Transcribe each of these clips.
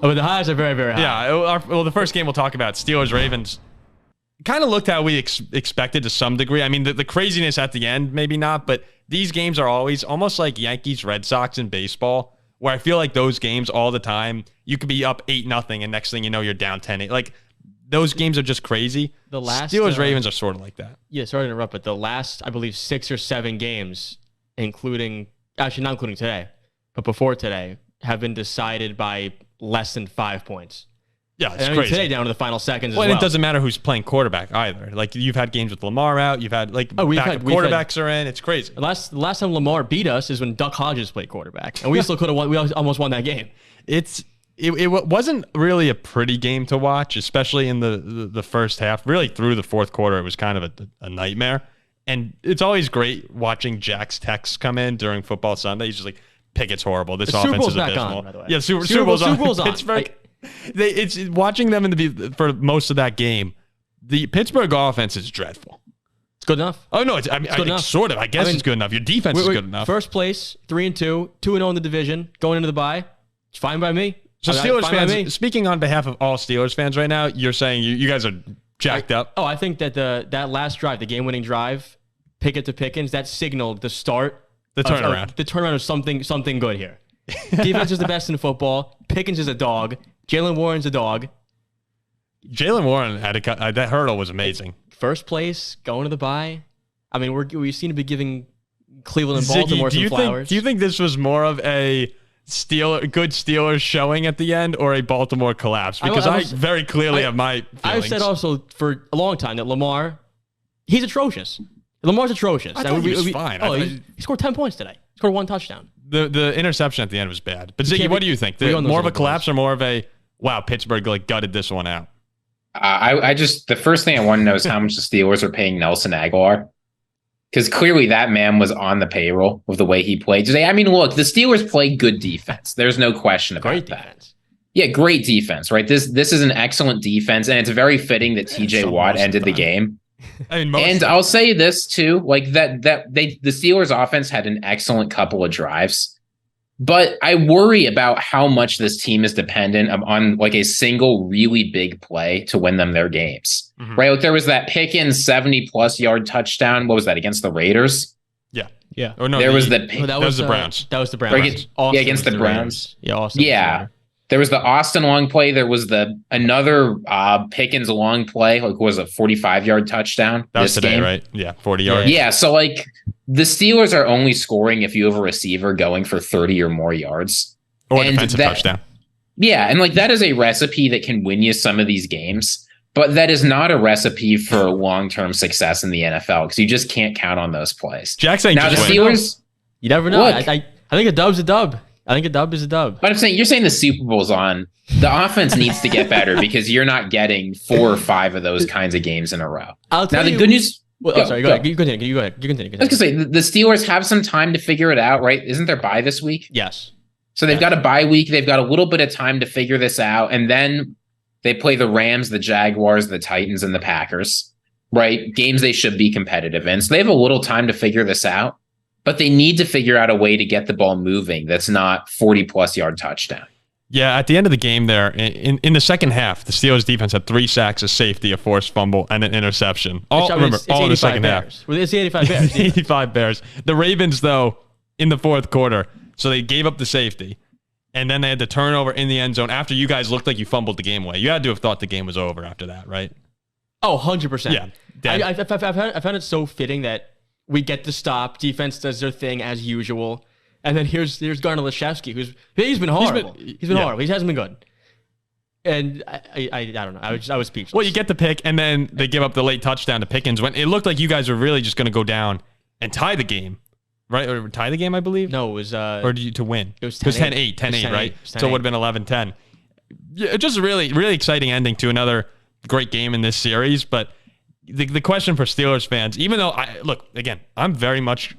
Oh, but the highs are very, very high. Yeah. Well, the first game we'll talk about, Steelers-Ravens, kind of looked how we expected to some degree. I mean, the craziness at the end, maybe not, but these games are always almost like Yankees-Red Sox in baseball, where I feel like those games all the time, you could be up 8-0, and next thing you know, you're down 10-8. Like, those games are just crazy. The last Steelers-Ravens are sort of like that. Yeah, sorry to interrupt, but the last, I believe, 6 or 7 games, including, actually not including today, but before today, have been decided by less than 5 points. Yeah, it's crazy. crazy. Today down to the final seconds as well. well. And it doesn't matter who's playing quarterback either. Like, you've had games with Lamar out. You've had, like, quarterbacks are in. It's crazy. The last time Lamar beat us is when Duck Hodges played quarterback. And we still could have won. We almost won that game. It wasn't really a pretty game to watch, especially in the first half. Really, through the fourth quarter, it was kind of a nightmare. And it's always great watching Jack's texts come in during Football Sunday. He's just like, Pickett's horrible. This offense is abysmal. By the way. Yeah, Super Bowl's on. Pittsburgh. It's watching them for most of that game. The Pittsburgh offense is dreadful. It's good enough. Oh no, sort of. I guess it's good enough. Your defense is good enough. First place, 3-2, 2-0 in the division, going into the bye. It's fine by me. So Steelers fans, speaking on behalf of all Steelers fans right now, you're saying you guys are jacked up. Oh, I think that that last drive, the game-winning drive, Pickett to Pickens, that signaled the start. The turnaround. The turnaround of something good here. Defense is the best in football. Pickens is a dog. Jaylen Warren's a dog. Jaylen Warren had that hurdle was amazing. First place, going to the bye. I mean, we seem to be giving Cleveland and Ziggy, Baltimore some flowers. Do you think this was more of a good Steelers showing at the end or a Baltimore collapse? Because I very clearly have my feelings. I've said also for a long time that Lamar, he's atrocious. Lamar's atrocious. I thought he was fine. He scored 10 points today. He scored 1 touchdown. The interception at the end was bad. But Ziggy, what do you think? More of a collapse or more of a, wow, Pittsburgh gutted this one out? The first thing I want to know is how much the Steelers are paying Nelson Aguilar. Because clearly that man was on the payroll with the way he played today. I mean, look, the Steelers play good defense. There's no question about great that. Defense. Yeah, great defense, right? This is an excellent defense, and it's very fitting that TJ Watt ended the game. I mean, and I'll say this too, like the Steelers offense had an excellent couple of drives. But I worry about how much this team is dependent on like a single really big play to win them their games, right? Like there was that Pickens 70+ yard touchdown. What was that against the Raiders? Yeah. Or no, that was the Browns. That was the Browns. Right, against the Browns. Yeah, Austin. Yeah. There was the Austin long play. There was another Pickens long play. Like, was a 45-yard touchdown? That was today, right? Yeah, 40 yards. Yeah, so like the Steelers are only scoring if you have a receiver going for 30 or more yards. Or a defensive touchdown. Yeah, and like that is a recipe that can win you some of these games, but that is not a recipe for long-term success in the NFL because you just can't count on those plays. Jackson, now the Steelers, you never know. Look, I think a dub's a dub. I think a dub is a dub. But you're saying the Super Bowl's on. The offense needs to get better because you're not getting 4 or 5 of those kinds of games in a row. Now the good news. Well, go ahead. You continue. I was gonna say the Steelers have some time to figure it out, right? Isn't there bye this week? Yes. So they've got a bye week. They've got a little bit of time to figure this out, and then they play the Rams, the Jaguars, the Titans, and the Packers. Right? Games they should be competitive in. So they have a little time to figure this out. But they need to figure out a way to get the ball moving that's not 40+ yard touchdown. Yeah, at the end of the game there, in the second half, the Steelers defense had 3 sacks, a safety, a forced fumble, and an interception. All in the second half. It's the 85 Bears. 85 Bears. The Ravens, though, in the fourth quarter, so they gave up the safety, and then they had the turnover in the end zone after you guys looked like you fumbled the game away. You had to have thought the game was over after that, right? Oh, 100%. Yeah. I found it so fitting that we get the stop. Defense does their thing as usual. And then here's Garner Lashevsky, he's been horrible. He's been horrible. He hasn't been good. And I don't know. I was speechless. Well, you get the pick, and then they give up the late touchdown to Pickens when it looked like you guys were really just going to go down and tie the game, right? Or tie the game, I believe. No, it was or to win. It was 10-8, 10-8, right? So it would have been 11-10. Yeah, just a really, really exciting ending to another great game in this series. But the question for Steelers fans, even though I'm very much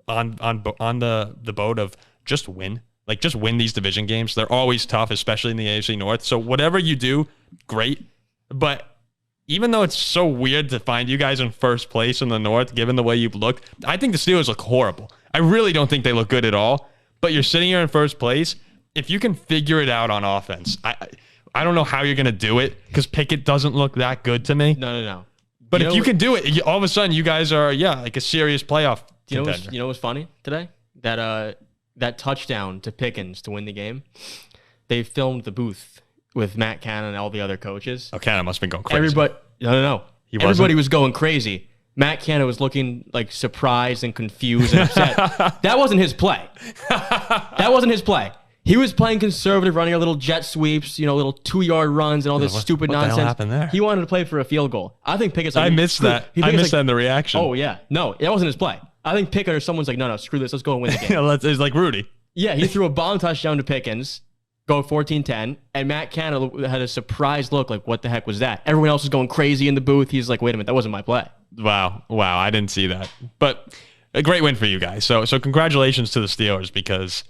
on the boat of just win. Like, just win these division games. They're always tough, especially in the AFC North. So whatever you do, great. But even though it's so weird to find you guys in first place in the North, given the way you've looked, I think the Steelers look horrible. I really don't think they look good at all. But you're sitting here in first place, if you can figure it out on offense, I don't know how you're going to do it because Pickett doesn't look that good to me. No. But if you can do it, all of a sudden you guys are, like a serious playoff contender. You know what's funny today? That touchdown to Pickens to win the game, they filmed the booth with Matt Cannon and all the other coaches. Oh, Cannon must have been going crazy. No. Everybody was going crazy. Matt Cannon was looking like surprised and confused and upset. That wasn't his play. He was playing conservative, running a little jet sweeps, little 2-yard runs and all this stupid nonsense. What the hell happened there? He wanted to play for a field goal. I think Pickett's like... I missed that. I missed that in the reaction. Oh, yeah. No, that wasn't his play. I think Pickett or someone's like, no, screw this. Let's go and win the game. It's like Rudy. Yeah, he threw a bomb touchdown to Pickens, go 14-10, and Matt Cannon had a surprised look like, what the heck was that? Everyone else was going crazy in the booth. He's like, wait a minute, that wasn't my play. Wow, I didn't see that. But a great win for you guys. So congratulations to the Steelers because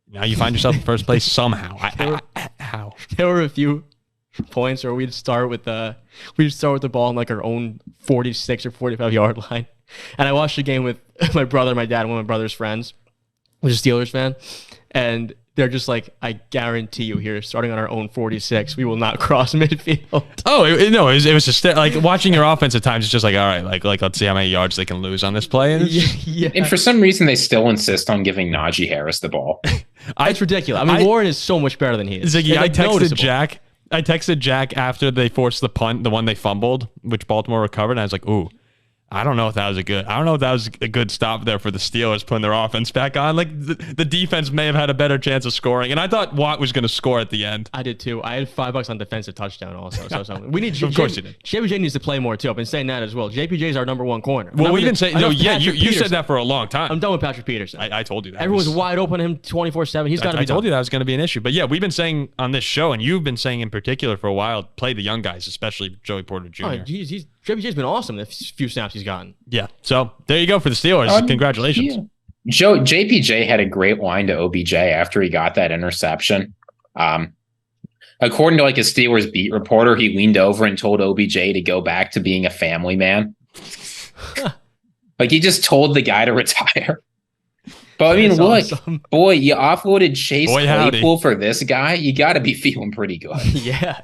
now you find yourself in first place somehow. How? There were a few points where we'd start with the ball on like our own 46 or 45-yard line. And I watched the game with my brother, my dad, and one of my brother's friends, who's a Steelers fan. And they're just like, I guarantee you here, starting on our own 46, we will not cross midfield. Oh, it was just like watching your offense at times. It's just like, all right, like let's see how many yards they can lose on this play. And, and for some reason, they still insist on giving Najee Harris the ball. It's ridiculous. I mean, Warren is so much better than he is. Ziggy, I texted Jack after they forced the punt, the one they fumbled, which Baltimore recovered. And I was like, ooh. I don't know if that was a good stop there for the Steelers putting their offense back on. Like the defense may have had a better chance of scoring, and I thought Watt was going to score at the end. I did too. I had $5 on defensive touchdown also. So we need. Of course you did. JPJ needs to play more too. I've been saying that as well. JPJ is our number one corner. Well, we've been saying you said that for a long time. I'm done with Patrick Peterson. I told you that. Everyone's wide open on him 24/7. He's got to be. I told you that was going to be an issue, but yeah, we've been saying on this show, and you've been saying in particular for a while, play the young guys, especially Joey Porter Jr. Oh, JPJ's been awesome the few snaps he's gotten. Yeah. So there you go for the Steelers. Congratulations. JPJ had a great line to OBJ after he got that interception. According to like a Steelers beat reporter, he leaned over and told OBJ to go back to being a family man. Like he just told the guy to retire. But I mean, look, boy, you offloaded Chase Claypool for this guy. You got to be feeling pretty good. Yeah.